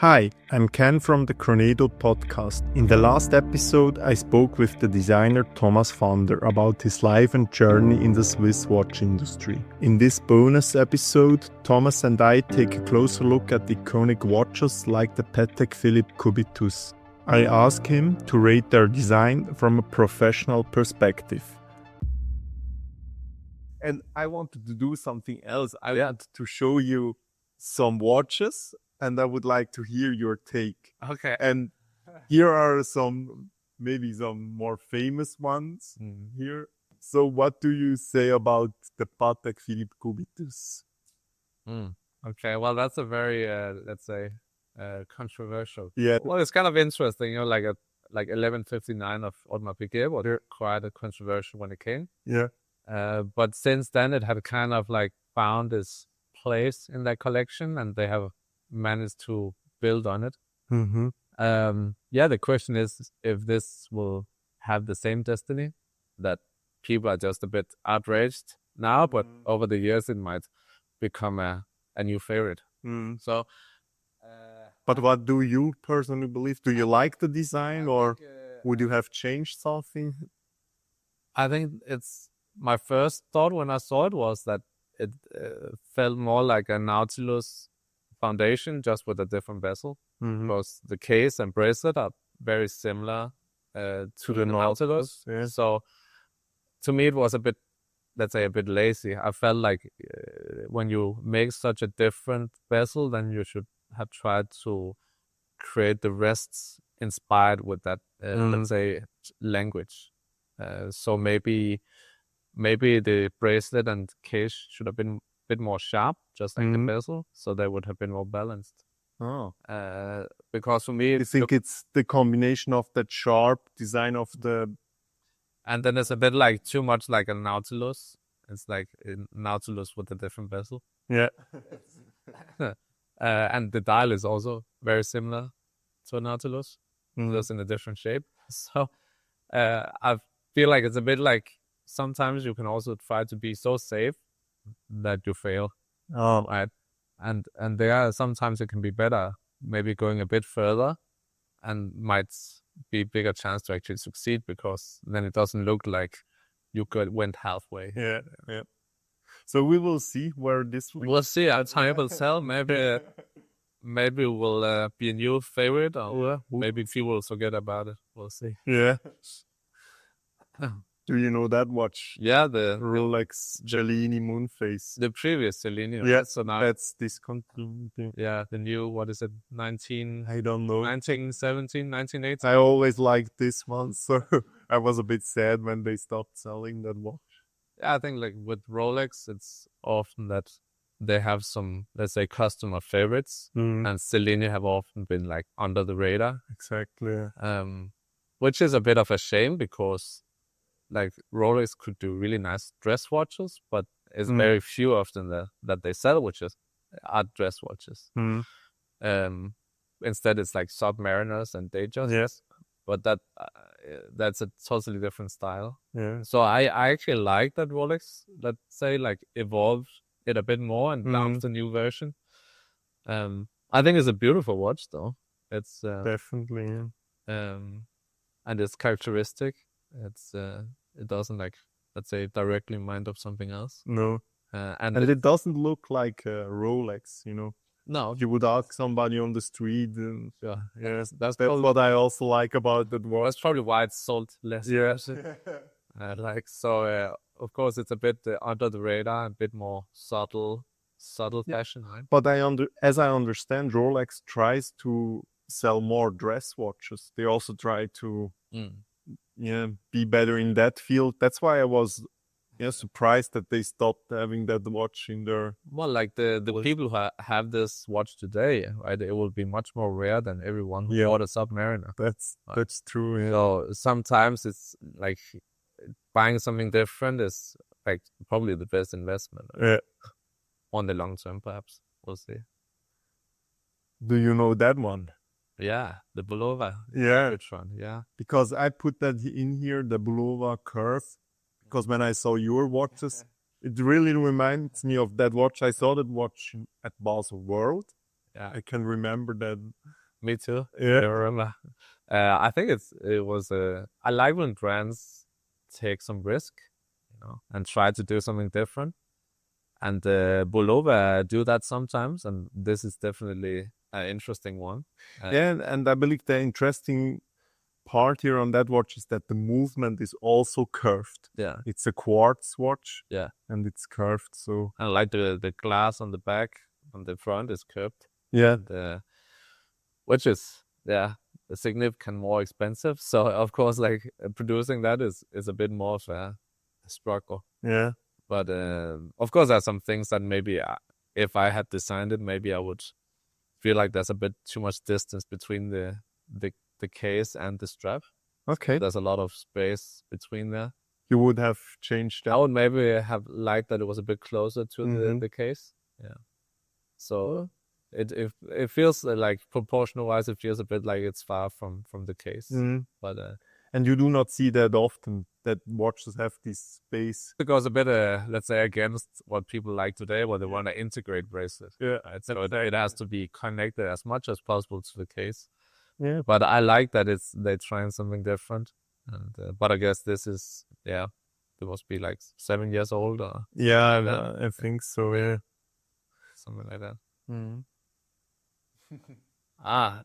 Hi, I'm Ken from the Cornedo podcast. In the last episode, I spoke with the designer Thomas Vander about his life and journey in the Swiss watch industry. In this bonus episode, Thomas and I take a closer look at iconic watches like the Patek Philippe Cubitus. I ask him to rate their design from a professional perspective. And I wanted to do something else. I wanted to show you some watches, and I would like to hear your take. Okay. And here are maybe some more famous ones here. So what do you say about the Patek Philippe Cubitus? Okay, well, that's a very, let's say, controversial. Yeah. Well, it's kind of interesting, like 1159 of Audemars Piguet was quite a controversial when it came. Yeah. But since then, it had kind of like found its place in that collection, and they have managed to build on it. Mm-hmm. The question is if this will have the same destiny, that people are just a bit outraged now, but over the years it might become a new favorite. So, but what do you personally believe? Do you like the design, or would you have changed something? I think it's my first thought when I saw it was that it felt more like a Nautilus foundation, just with a different bezel. Because the case and bracelet are very similar to the Nautilus. Yeah. So to me, it was a bit, let's say, a bit lazy. I felt like when you make such a different bezel, then you should have tried to create the rests inspired with that, let's say, language. So maybe the bracelet and case should have been a bit more sharp, just like the bezel, so they would have been more balanced. Oh. Because for me, I think it's the combination of that sharp design of the... And then it's a bit like too much like a Nautilus. It's like a Nautilus with a different bezel. Yeah. And the dial is also very similar to a Nautilus, just in a different shape. So I feel like it's a bit like sometimes you can also try to be so safe that you fail. Oh. Right. And there are sometimes it can be better, maybe going a bit further, and might be bigger chance to actually succeed, because then it doesn't look like you went halfway. Yeah. So we will see where this will... We'll see. Time will tell. Maybe it will be a new favorite, or maybe people will forget about it. We'll see. Yeah. Do you know that watch? Yeah, the Rolex Cellini Moonface. The previous Cellini. Yeah, so now that's discontinued. Yeah, the new, what is it, I don't know. 1917, 1918? I always liked this one, so I was a bit sad when they stopped selling that watch. Yeah, I think like with Rolex, it's often that they have some, let's say, customer favorites, and Cellini have often been like under the radar. Exactly. Which is a bit of a shame, because like Rolex could do really nice dress watches, but it's very few often that they sell, which are dress watches. Instead, it's like Submariners and Datejust. Yes. But that's a totally different style. Yeah. So I actually like that Rolex, let's say, like evolved it a bit more and launched a new version. I think it's a beautiful watch, though. It's definitely. And it's characteristic. It doesn't, like, let's say, directly mind of something else. No. And it doesn't look like a Rolex, No. You would ask somebody on the street. And, yes, that's what I also like about that watch. That's probably why it's sold less. Yes. Of course, it's a bit under the radar, a bit more subtle fashion, right? But as I understand, Rolex tries to sell more dress watches. They also try to be better in that field. That's why I was surprised that they stopped having that watch in their... Well, like the people who have this watch today, right? It will be much more rare than everyone who bought a Submariner. That's true. Yeah. So sometimes it's like buying something different is like probably the best investment. Yeah. On the long term, perhaps. We'll see. Do you know that one? Yeah, the Bulova. Yeah. Which one? Yeah. Because I put that in here, the Bulova Curve. Because when I saw your watches, it really reminds me of that watch. I saw that watch at Basel World. Yeah, I can remember that. me too. Yeah. I remember. I think it was I like when brands take some risk, and try to do something different. And Bulova do that sometimes, and this is definitely an interesting one. Yeah, and I believe the interesting part here on that watch is that the movement is also curved. Yeah, It's a quartz watch. yeah. And it's curved, so I like the glass on the back, on the front is curved. yeah. And, which is significant more expensive. So of course, like producing that is a bit more of a struggle. Yeah. But of course, there are some things that maybe if I had designed it, maybe I would feel like there's a bit too much distance between the case and the strap. Okay. There's a lot of space between there. You would have changed I that. would maybe have liked that it was a bit closer to Mhm. the case. Yeah. So it feels like proportional wise, it feels a bit like it's far from the case. Mhm. But And you do not see that often that watches have this space. it goes a bit, let's say, against what people like today, where they want to integrate bracelets. Yeah. Right? So it has to be connected as much as possible to the case. Yeah. But I like that they're trying something different. And but I guess this is it must be like 7 years old or Yeah, I think so. Yeah. something like that. Mhm.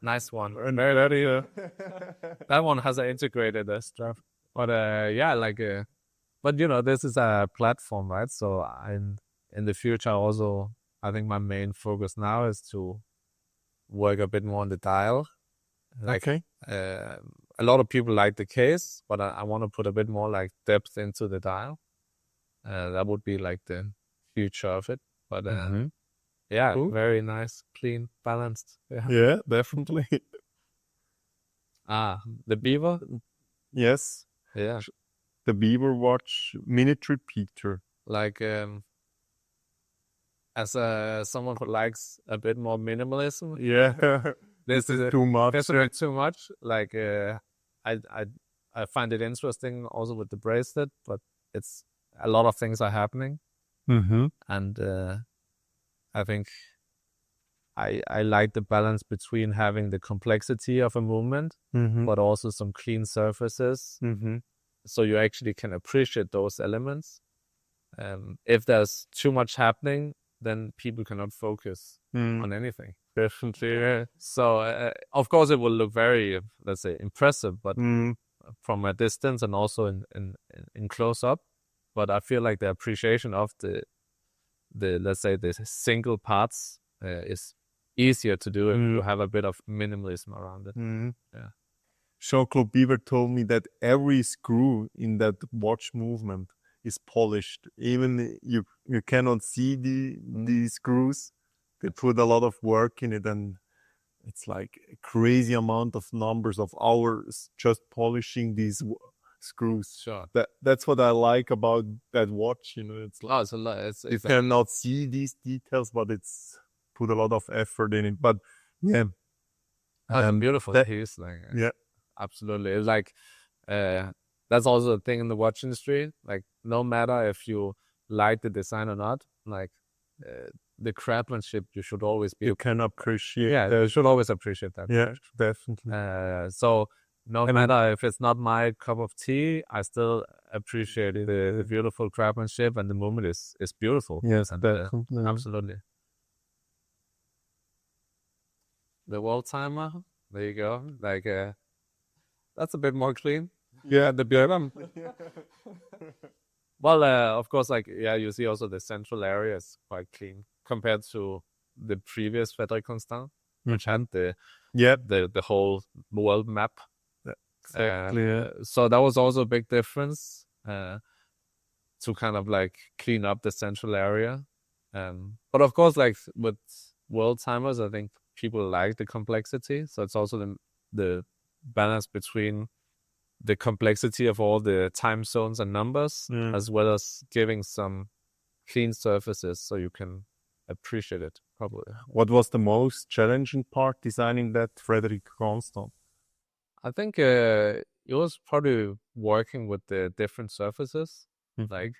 Nice one. Very. That one has an integrated strap. But but this is a platform, right? So in the future also, I think my main focus now is to work a bit more on the dial. Like Okay. a lot of people like the case, but I want to put a bit more like depth into the dial. That would be like the future of it. But Mhm. yeah, Cool. very nice, clean, balanced. Yeah. Yeah, definitely. The beaver. Yes. Yeah. The Beaver watch miniature Peter. Like as someone who likes a bit more minimalism, Yeah. this is too much. This is too much. Like I find it interesting also with the bracelet, but it's a lot of things are happening, Mm-hmm. and I think I like the balance between having the complexity of a movement, Mm-hmm. but also some clean surfaces, Mm-hmm. so you actually can appreciate those elements. If there's too much happening, then people cannot focus on anything. Definitely. So of course it will look very, let's say, impressive, but Mm. from a distance and also in close up. But I feel like the appreciation of the let's say the single parts is easier to do if you have a bit of minimalism around it. Mm. Yeah. Jean-Claude Beaver told me that every screw in that watch movement is polished. Even you cannot see the screws. They put a lot of work in it, and it's like a crazy amount of numbers of hours just polishing these screws. Sure. That's what I like about that watch. It's like It's a lot. you cannot see these details, but it's put a lot of effort in it. But yeah, beautiful piece. Like yeah. Absolutely. It's like that's also a thing in the watch industry. Like no matter if you like the design or not, like the craftsmanship you should always be. You can appreciate. Yeah, you should always appreciate that. Yeah, definitely. So no matter if it's not my cup of tea, I still appreciate the beautiful craftsmanship, and the movement is beautiful. Yes, and, definitely. Absolutely. The wall timer. There you go. Like that's a bit more clean. Yeah, the beer. Well, of course, like you see also the central area is quite clean compared to the previous Frederic Constant, which had the whole world map. Exactly. So that was also a big difference to kind of like clean up the central area. But of course, like with world timers, I think people like the complexity. So it's also the balance between the complexity of all the time zones and numbers, as well as giving some clean surfaces so you can appreciate it properly. What was the most challenging part designing that Frederic Constant? I think it was probably working with the different surfaces, like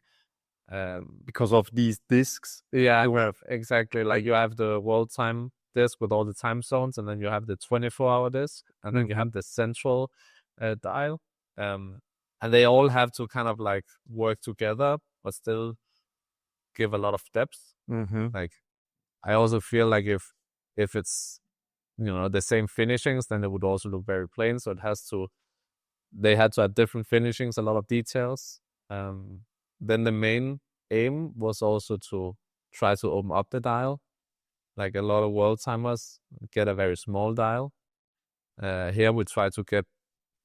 because of these discs. Yeah, exactly. Like you have the world time disc with all the time zones, and then you have the 24-hour disc, and then you have the central dial. And they all have to kind of like work together, but still give a lot of depth. Like, I also feel like if it's, the same finishings, then it would also look very plain. So they had to have different finishings, a lot of details. Then the main aim was also to try to open up the dial. Like a lot of world timers get a very small dial. Here we try to get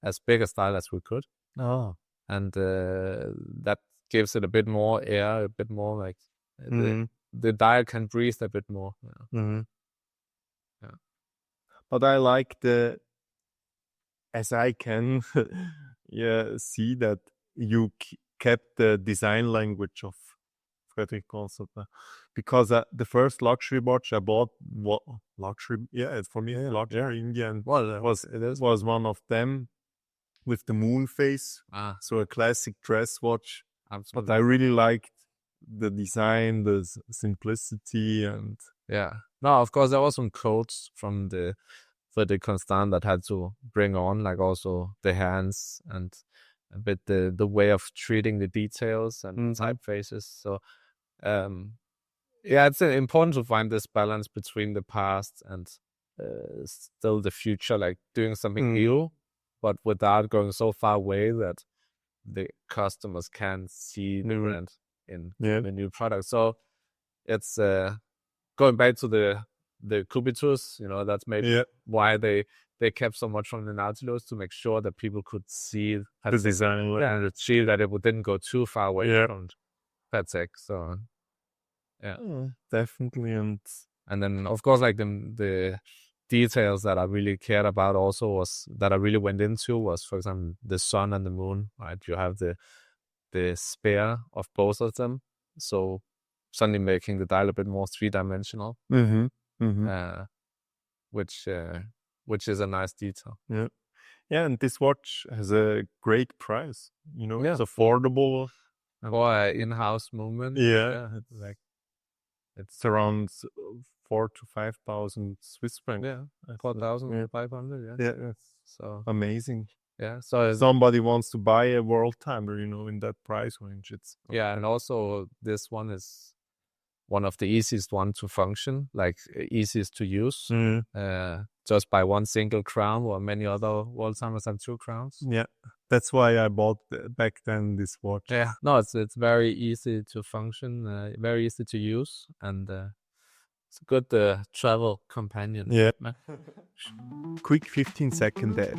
as big a dial as we could. Oh. And that gives it a bit more air, a bit more like the dial can breathe a bit more. Yeah. But I like as I can see that you kept the design language of Frederick Constantin, because the first luxury watch I bought, luxury, it's for me luxury in the end, was one of them with the moon face, so a classic dress watch. Absolutely. But I really liked the design, the simplicity, and no, of course there were some codes from the Constant that had to bring on, like also the hands and a bit the way of treating the details and typefaces. So it's important to find this balance between the past and still the future, like doing something new, but without going so far away that the customers can see the brand in the new product. So it's going back to the Cubitus, that's maybe why they kept so much from the Nautilus, to make sure that people could see the design and achieve that it didn't go too far away from Patek. So definitely. And then of course, like the details that I really cared about also was that I really went into was, for example, the sun and the moon, right? You have the sphere of both of them, so suddenly making the dial a bit more three-dimensional. Which is a nice detail. And this watch has a great price. It's affordable for an in-house movement. It's around 4,000 to 5,000 Swiss francs. 4,500. It's so amazing. So somebody wants to buy a world timer, in that price range. It's and also this one is one of the easiest one to function, like easiest to use, just by one single crown, while many other world timers have two crowns. That's why I bought back then this watch. No, it's very easy to function, very easy to use, and it's a good travel companion. Quick 15-second ad.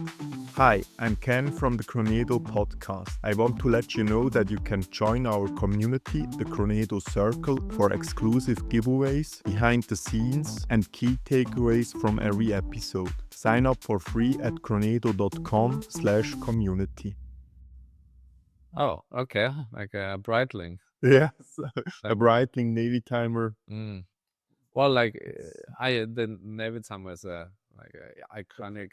Hi, I'm Ken from the Cronedo podcast. I want to let you know that you can join our community, the Cronedo Circle, for exclusive giveaways, behind the scenes, and key takeaways from every episode. Sign up for free at cronedo.com/community. Oh, okay. Like a Breitling. Yes, a Breitling Navy timer. Well, like the Navy timer is iconic.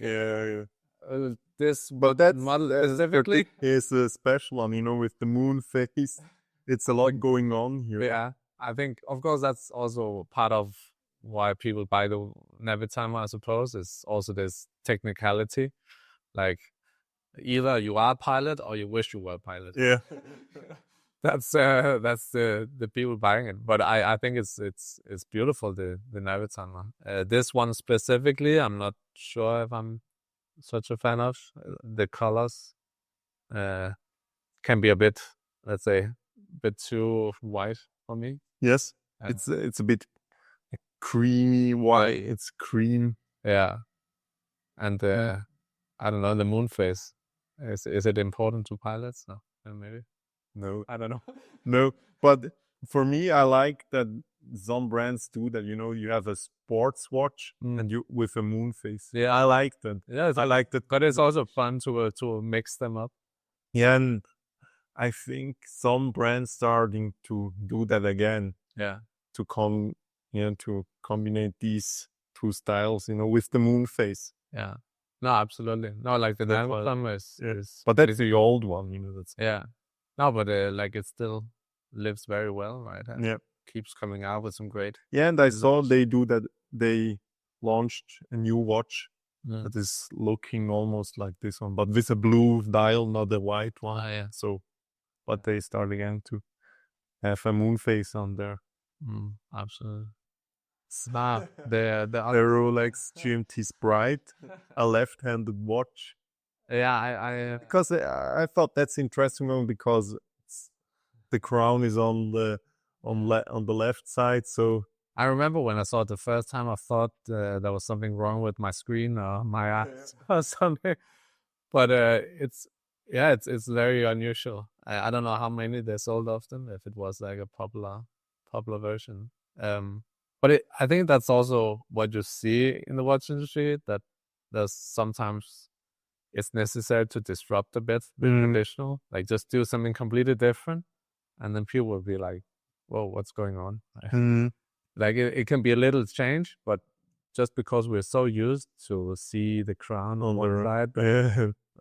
But that model specifically is a special one, with the moon face. It's a lot going on here. I think, of course, that's also part of why people buy the Navy timer, I suppose, is also this technicality. Like, either you are a pilot or you wish you were a pilot. That's the people buying it. But I think it's beautiful, the Navy timer. This one specifically, I'm not sure if I'm such a fan of. The colors can be a bit, let's say, too white for me. Yes, it's a bit creamy white. It's cream. And I don't know, the moon face. Is it important to pilots? No, maybe. No, I don't know. No, but for me, I like that some brands do that. You have a sports watch and you with a moon face. I like that. I like that. But it's also fun to mix them up. And I think some brands starting to do that again. To combine these two styles, with the moon face. No, absolutely. No, like the Navy timer is. But that's the old one, That's No, but like it still lives very well, right? And keeps coming out with some great. And I saw they do that. They launched a new watch Mm. that is looking almost like this one, but with a blue dial, not a white one. Yeah. So, but they start again to have a moon phase on there. Absolutely. Nah, the The Rolex GMT Sprite, a left-handed watch. yeah, I Because I thought that's interesting one because the crown is on the left side. So I remember when I saw it the first time, I thought there was something wrong with my screen or my eyes or something. But it's very unusual. I don't know how many they sold of them. If it was like a popular version. But I think that's also what you see in the watch industry, that there's sometimes it's necessary to disrupt a bit with traditional, like just do something completely different, and then people will be like, "Whoa, what's going on?" Like it can be a little change, but just because we're so used to see the crown on one side,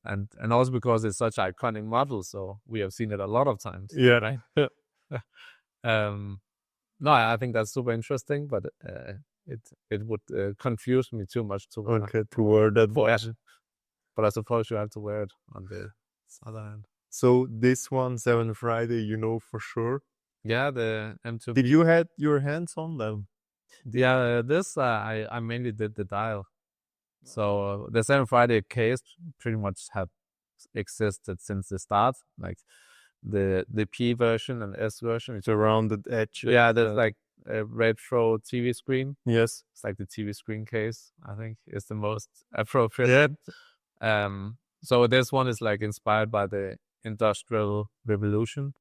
and also because it's such an iconic model, so we have seen it a lot of times. Yeah. Right. No, I think that's super interesting, but it would confuse me too much to wear that watch. But I suppose you have to wear it on the other hand. So this one, 7 Friday, you know for sure. Yeah, the M2. Did you had your hands on them? Yeah, this I mainly did the dial. So the 7 Friday case pretty much have existed since the start. Like the P version and S version. It's a rounded edge. Yeah, there's like a retro TV screen. Yes. It's like the TV screen case, I think, is the most appropriate. So this one is like inspired by the Industrial Revolution.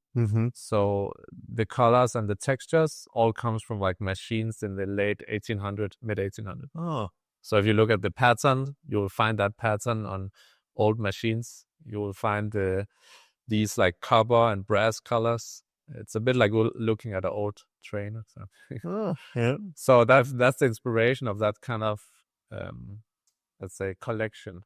So the colors and the textures all comes from like machines in the late 1800, mid 1800. Oh. So if you look at the pattern, you will find that pattern on old machines. You will find these like copper and brass colors. It's a bit like looking at an old train or something. Oh, yeah. So that's the inspiration of that kind of let's say collection.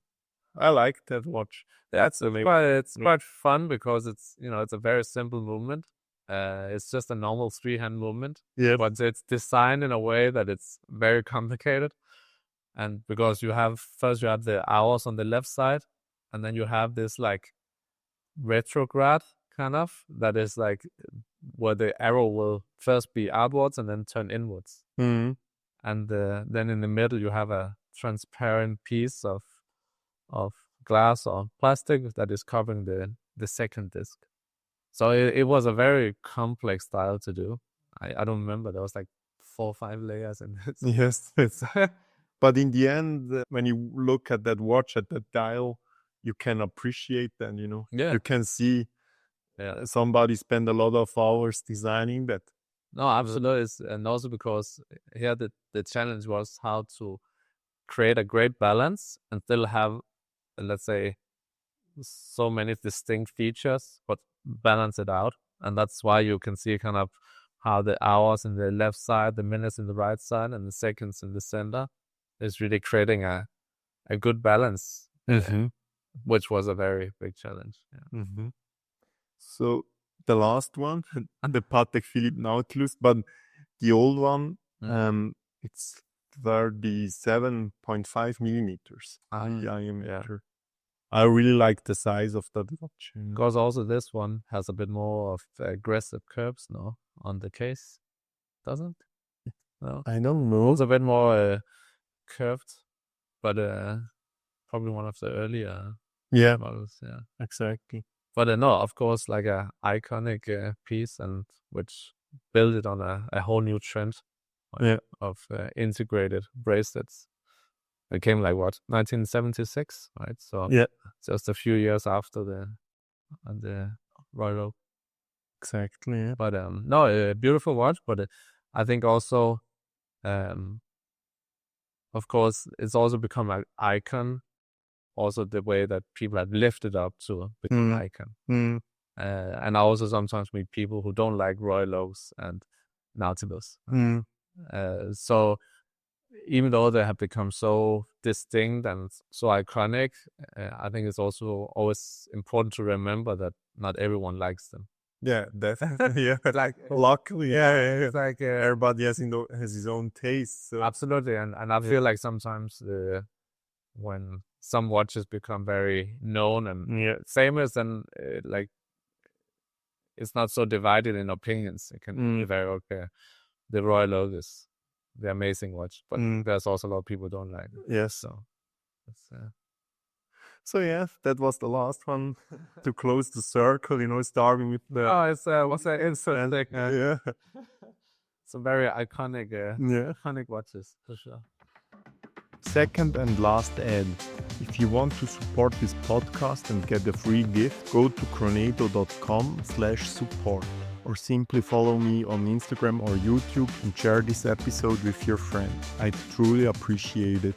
I like that watch. It's quite fun because it's it's a very simple movement. It's just a normal 3-hand movement. Yeah. But it's designed in a way that it's very complicated. And because you have the hours on the left side, and then you have this like retrograde kind of, that is like where the arrow will first be outwards and then turn inwards. And then in the middle you have a transparent piece of glass or plastic that is covering the second disc. So it was a very complex style to do. I don't remember, there was like 4 or 5 layers in this. Yes, but in the end, when you look at that watch, at that dial, you can appreciate that, Yeah. You can see somebody spend a lot of hours designing that. No, absolutely. And also because here the challenge was how to create a great balance and still have, let's say, so many distinct features, but balance it out. And that's why you can see kind of how the hours in the left side, the minutes in the right side, and the seconds in the center is really creating a good balance, which was a very big challenge. Yeah. So the last one, the Patek Philippe Nautilus, but the old one, it's 37.5 millimeters diameter. I really like the size of that watch. Because also this one has a bit more of aggressive curves now on the case, doesn't it? No, I don't know. It's a bit more curved, but probably one of the earlier models. Yeah, exactly. But no, of course, like a iconic piece, and which built it on a whole new trend of integrated bracelets. It came like what, 1976, right? So just a few years after the Royal. Exactly. Yeah. But no, a beautiful watch. But I think also, of course, it's also become an icon. Also, the way that people have lifted up to become an icon. And I also sometimes meet people who don't like Royal Oaks and Nautilus. So even though they have become so distinct and so iconic, I think it's also always important to remember that not everyone likes them. Yeah, definitely. Yeah, Like luckily, yeah. it's like Everybody has his own taste. So. absolutely, and I Yeah. feel like sometimes when some watches become very known and Yeah. famous, then like it's not so divided in opinions. It can be very okay. The Royal Oak is the amazing watch, but there's also a lot of people who don't like it. Yes. So it's, So yeah, that was the last one to close the circle. Starting with the it's what's that? Interesting. yeah, Some very iconic, yeah. iconic watches for sure. Second and last ad. If you want to support this podcast and get a free gift, go to cronedo.com/support or simply follow me on Instagram or YouTube and share this episode with your friends. I truly appreciate it.